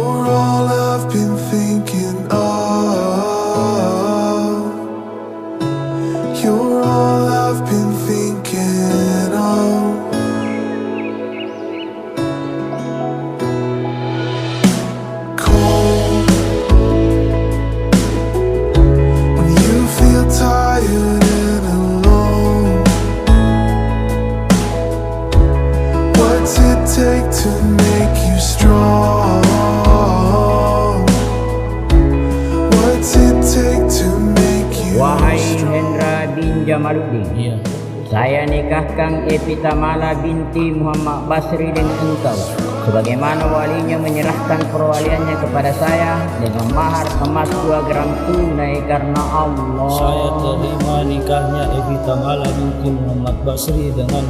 You're all I've been thinking of. You're all I've been thinking of. Cold when you feel tired and alone. What's it take to make you strong? What's it take to make you Wahai strong? Hendra bin Jamaluddin, Iya. saya nikahkan Evhi Hendra binti Muhammad Basri dengan engkau, sebagaimana walinya menyerahkan perwaliannya kepada saya dengan mahar emas 2 gram tunai karena Allah. Saya terima nikahnya Evhi Hendra binti Muhammad Basri dengan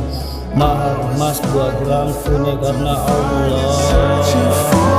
mahar emas 2 gram tunai karena Allah. Searching for